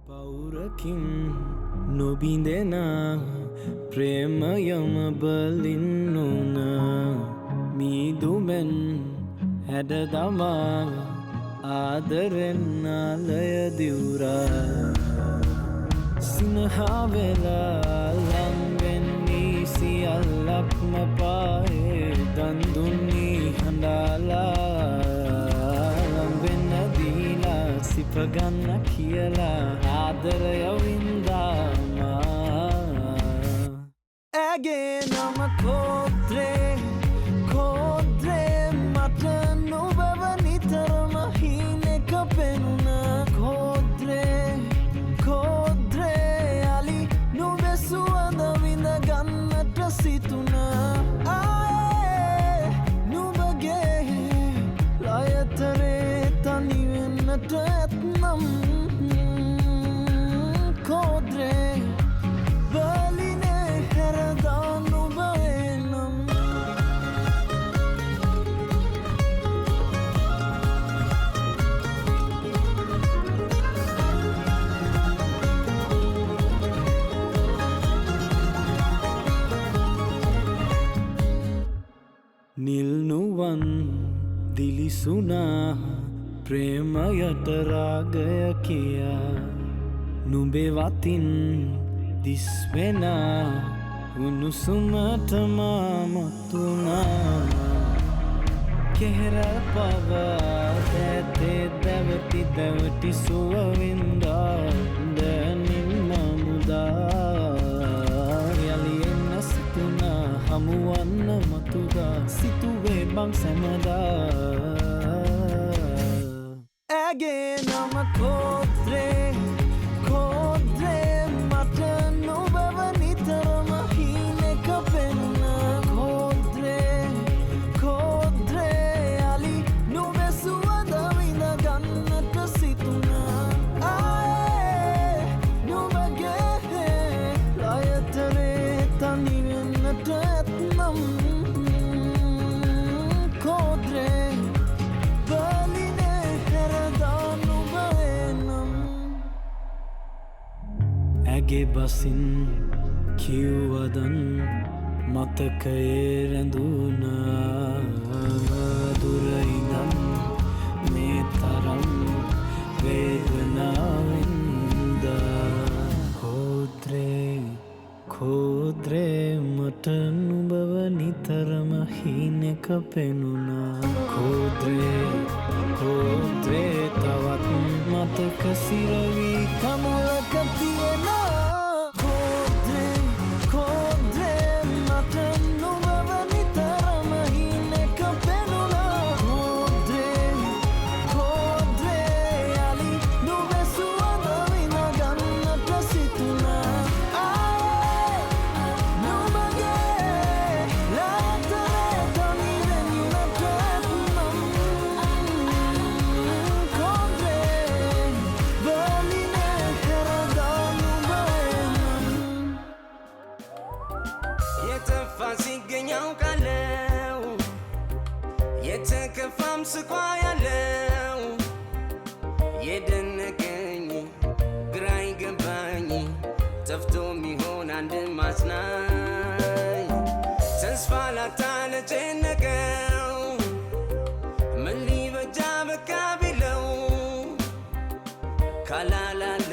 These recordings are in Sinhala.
පවුරකින් නොබිඳෙන ප්‍රේමයම බලින් නුන මීදුමෙන් හැඩ දමා ආදරෙන් නාලය දිවුරා සිනහාවෙලා ලංවෙන්නේ සියල්ලක්ම පායේ දන්දුන්නී හඬාලා ලංවෙන්න දීලා සිපගන්න කියලා ආදරය වින්දාමා ඇගේ නම කෝත්‍රේ මට නොබව නිතරම හීනෙක පෙනුන කෝද්‍රේ අලි නොබෙසුවද විඳ ගන්නට සිතුන ආයේ නුබගේ ලයතරේ තනිවෙන්නට ඇත්නම් කෝද්‍රේ බලිනේ හැරදා නුබේනම් නිල්නුවන් දිලිසුනා ප්‍රේමයට රාගය කියා නුඹේ වතින් දිස්වෙනා උණුසුමට මාමතුනා කෙහෙර පවා දැතේ දැවටි සුවවින්දා දැනින් නමුදා යලි එන්න සිතුනා හමුවන්න මතුදා සිතුවේ බං සැමදා ඇගේ නම කෝත්‍රේ මට නොබව නිතරම හීනෙක පෙනුන කෝද්‍රේ අලි නොබෙසුවද විඳ ගන්නට සිතුන ආයේ නුබගේ ලයතරේ තනිවෙන්නට ඇත්නම් කෝද්‍රේ බලිනේ හැරදා නුබේනම් ඇගේ බසින් කිව්වදන් මතකයේ රැඳුනා දුරයිනම් මේ තරම් වේදනාවෙන්දා කෝද්‍රේ මට නුඹව නිතරම හීනෙක පෙනුනා කෝද්‍රේ තවත් මතක සිරවී කමුලක තියෙනා කෝද්‍රේ මට නුඹව නිතරම හීනෙක පෙනුනා කෝද්‍රේ අලි නොබෙසුවද විඳ ගන්නට සිතුනා ආයේ නුඹගේ ලයතරේ තනිවෙන්නට ඇත්නම් කෝද්‍රේ බලිනේ හැරදා නුබේනම් የተፋን ሲገኝ አውቃለው የተከፋም ስቋ ያለው የደነቀኝ ግራ ይገባኝ ጠፍቶ ሚሆን አንድ ማጽናኝ ተስፋ ላጣ ለጨነቀው ምን ሊበጃ በቃ ቢለው ካላላለ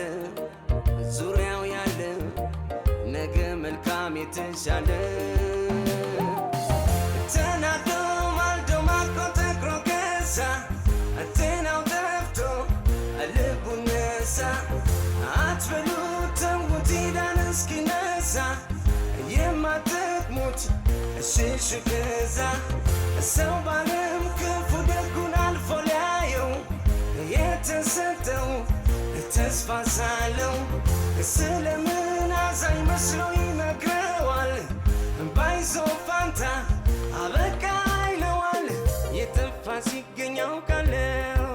ዙሪያው ያለ ነገ መልካም የተሻለ ተናዶ ማልዶ ማርኮ ተክሮ ገዛ አቴናው ጠፍቶ ልቡ ነሳ አትበሉ ተውት ዳን እስኪነሳ የማትሞት ሽሽ ገዛ ሰው ባለም ክፉ ደጉን አልፎ ሊያየው የተሰጠው ተስፋ ሳለው ስለምን አዛኝ መስሎ ይነግረዋል ባይዞ ፋንታ አበቃ ይለዋል የጠፋ ሲገኝ አውቃለው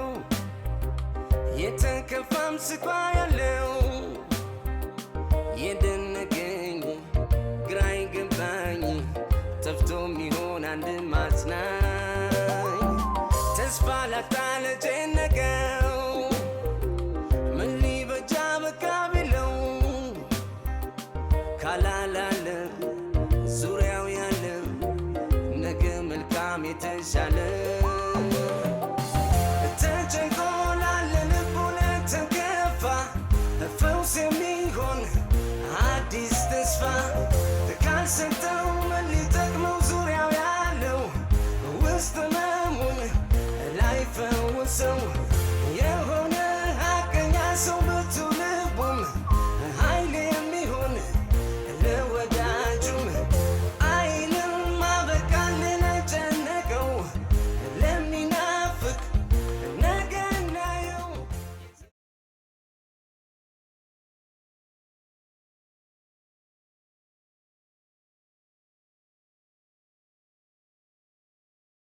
የተከፋም ስቋ ያለው የደነቀኝ ግራ ይገባኝ ጠፍቶ ሚሆን አንድ ማጽናኝ ተስፋ ላጣ ለጨነቀው ምን ሊበጃ በቃ የተሻለ